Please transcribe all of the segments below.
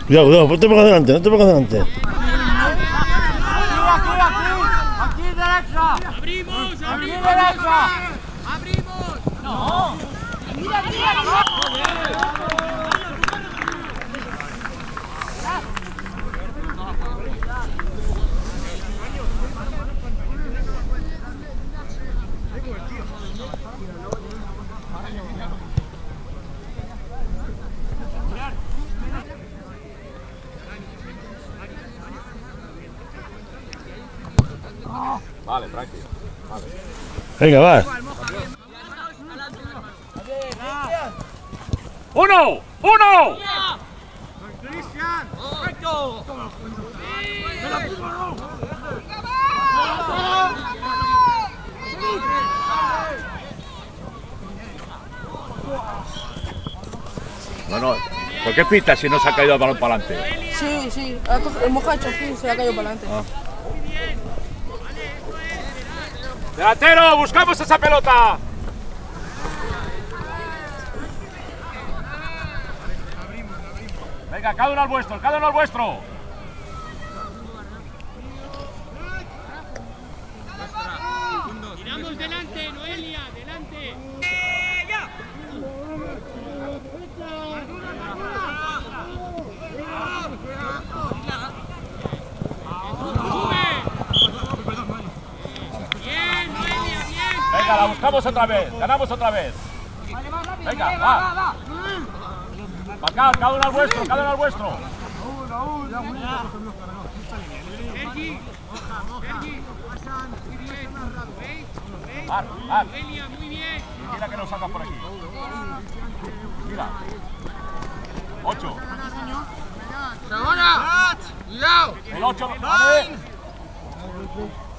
Cuidado, cuidado, ponte para adelante, no te pongas adelante. Aquí derecha. Abrimos, abrimos. Derecha. Abrimos. No. Mira, mira. Vale, tranquilo. Vale. Venga, va. ¡Uno! ¡Uno! Cristian. Perfecto. Bueno, ¿por qué pita si no se ha caído el balón para adelante? Sí, sí, el mojacho aquí se ha caído para adelante. ¡Delantero! ¡Buscamos esa pelota! Venga, cada uno al vuestro, cada uno al vuestro. Tiramos delante, Noelia, delante. Venga, la buscamos otra vez, ganamos otra vez. Venga, va. Marcad, cada uno al vuestro, cada uno al vuestro. Sergi, Mar. Noelia, muy bien. Mira que nos salga por aquí. Mira. 8. ¡Ahora! ¡Cuidado! El 8. ¡Vale!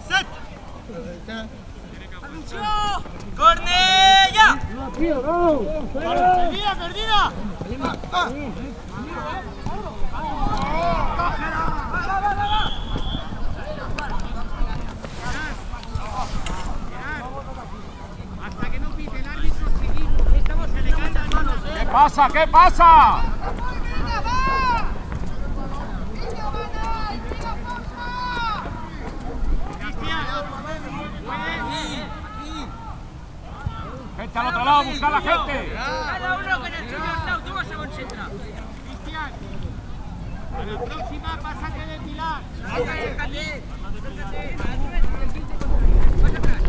¡Set! ¡Cornella! ¡Perdida, perdida! Hasta que no pite el árbitro, seguimos. Estamos en el canto, hermanos. ¿Qué pasa? ¿Qué pasa? Gente al otro lado, buscar a la gente. Cada uno con el suyo lado, tú vas a concentrar. Cristian, a la próxima pásate de Pilar. Acércate. Vas atrás.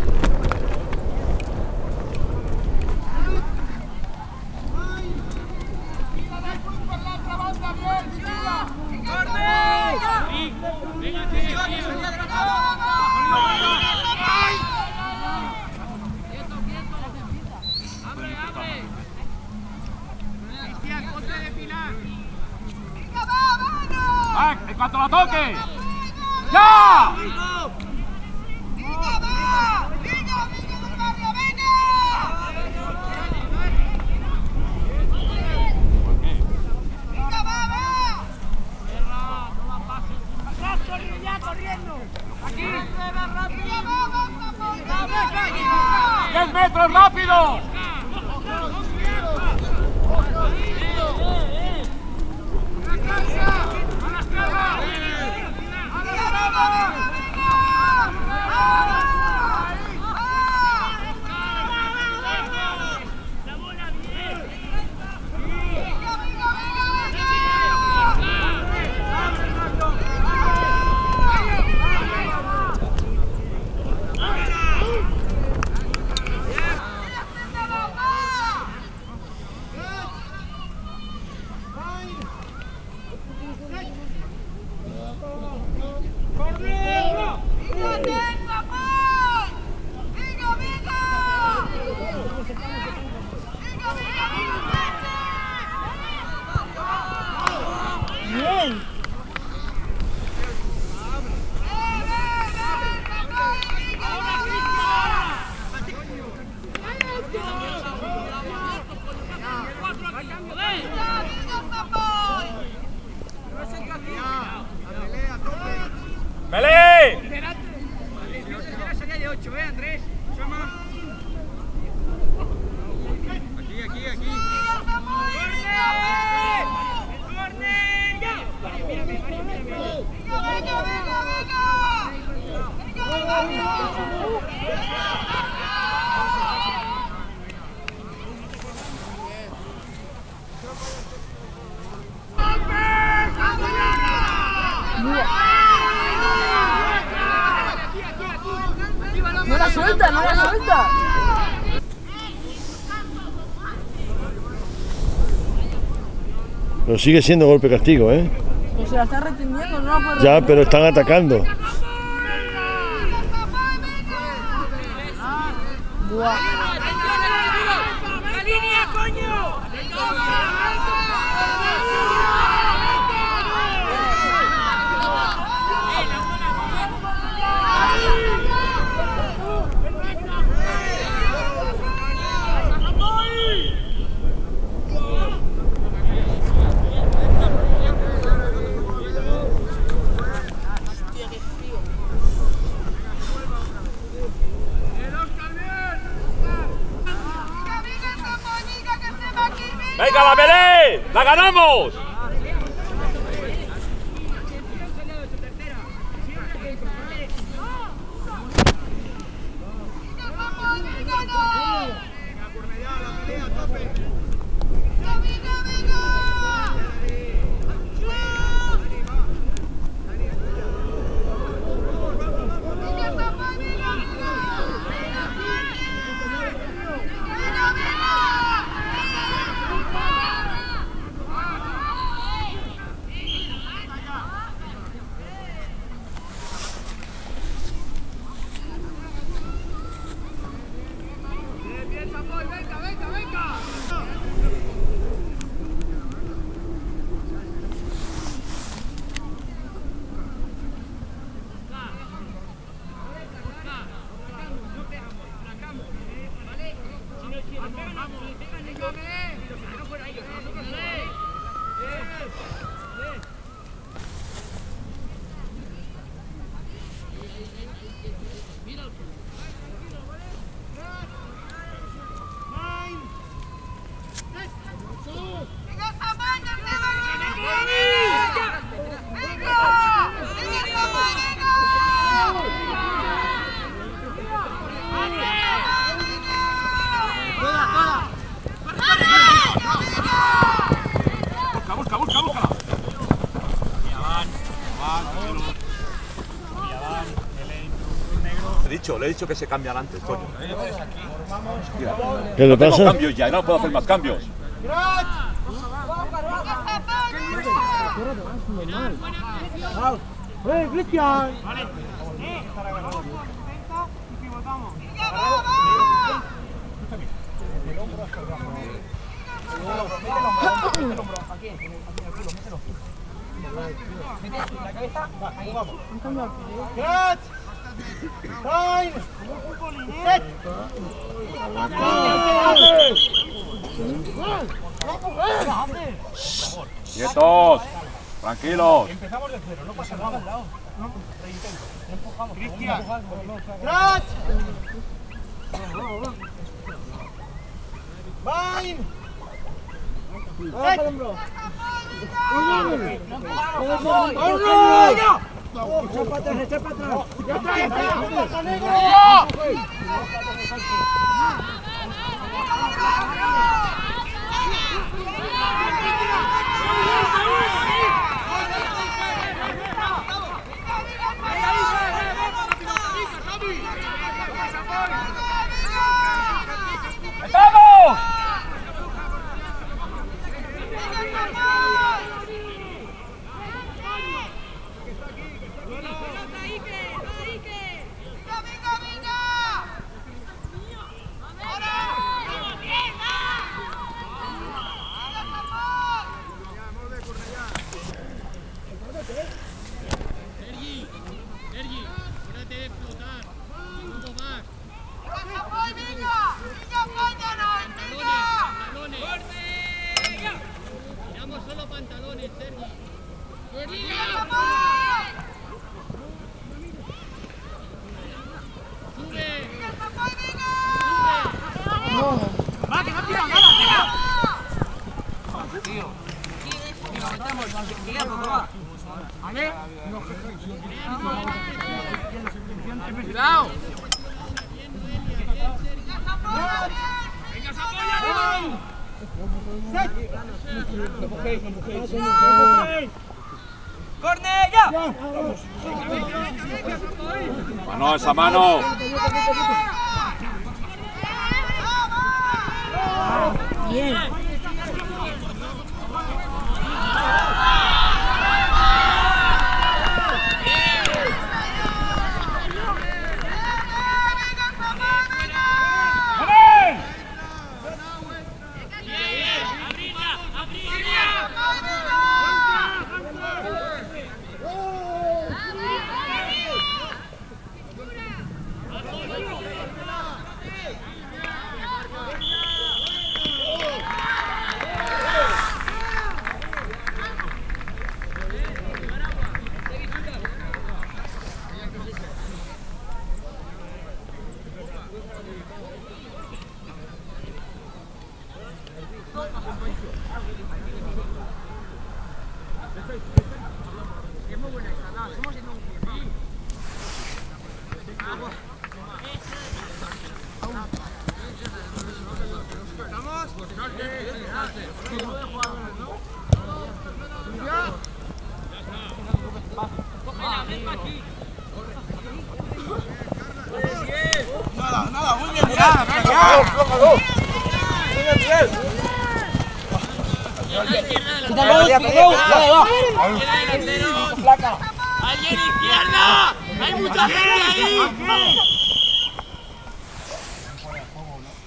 Mira, da por la otra banda, bien, siga. ¡Corre! En cuanto la toque. ¡Ya! ¡10 metros, rápido! ¡Melé! Sería de 8, Andrés. Aquí. No la suelta, no la suelta. Pero sigue siendo golpe castigo, ¿eh? Pues se la está reteniendo, no la puede Ya, retener. pero están atacando. Buah. ¡La línea, coño! ¡Venga, la Melé! ¡La ganamos! Le he dicho que se cambian antes, coño. ¿Qué le Tengo pasa? cambios ya, no puedo hacer más cambios. Cristian! Cut! Time! Set! Quietos. Tranquilos. Empezamos de cero, no pasa nada. Cristian. Cut! Time! Set! ¡Echa para atrás! ¡Ya está, negro! ¡Estamos! ¡Cuidado! ¡Cornella! Mano, esa mano. Bien. Nada, muy bien, mirada, ¡Alguien izquierda! ¡Hay mucha gente ahí!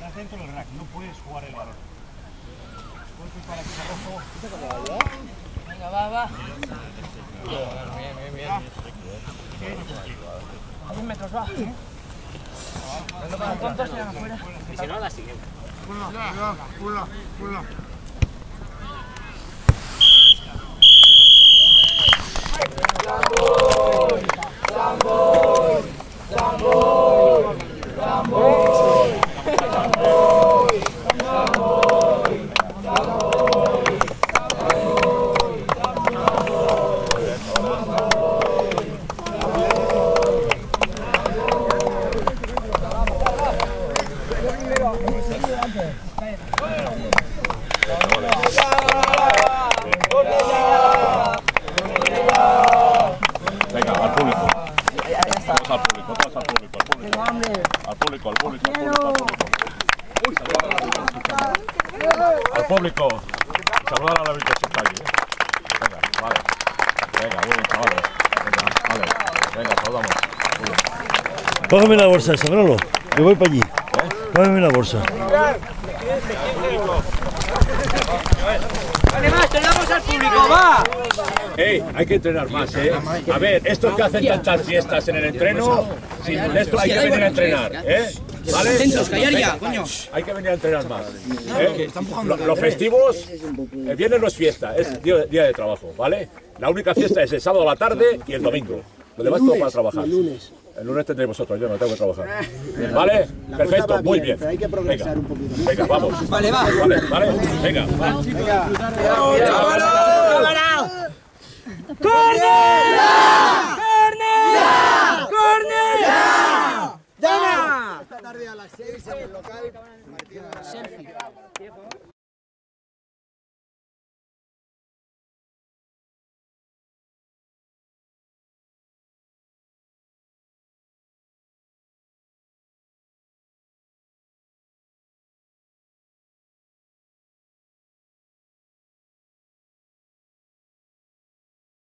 Das dentro del rack, no puedes jugar el balón. Venga, va. Bien. A 10 metros va. Los tontos se van afuera. Y si no, la siguiente. Pula. Venga, al público. Todos al público. Al público. Saludar a la virtuosita allí. Venga, vale. Venga, muy bien, chavales. Venga, saludamos. Muy bien. Cógeme la bolsa esa, Manolo. Me voy para allí. Cógeme la bolsa. Vale, más, te damos al público, va. Hay que entrenar más, A ver, estos que hacen tantas fiestas en el entreno, sin esto hay que venir a entrenar, ¿Vale? Atentos, callar ya, coño. Hay que venir a entrenar más. Los festivos, el viernes no es fiesta, es día de trabajo, ¿vale? La única fiesta es el sábado a la tarde y el domingo. Lo demás todo para trabajar. El lunes tendréis vosotros, yo no tengo que trabajar. ¿Vale? Perfecto, muy bien. Pero hay que progresar un poquito. Venga, vamos. Vale, va. Vale. Venga, va. ¡Córner!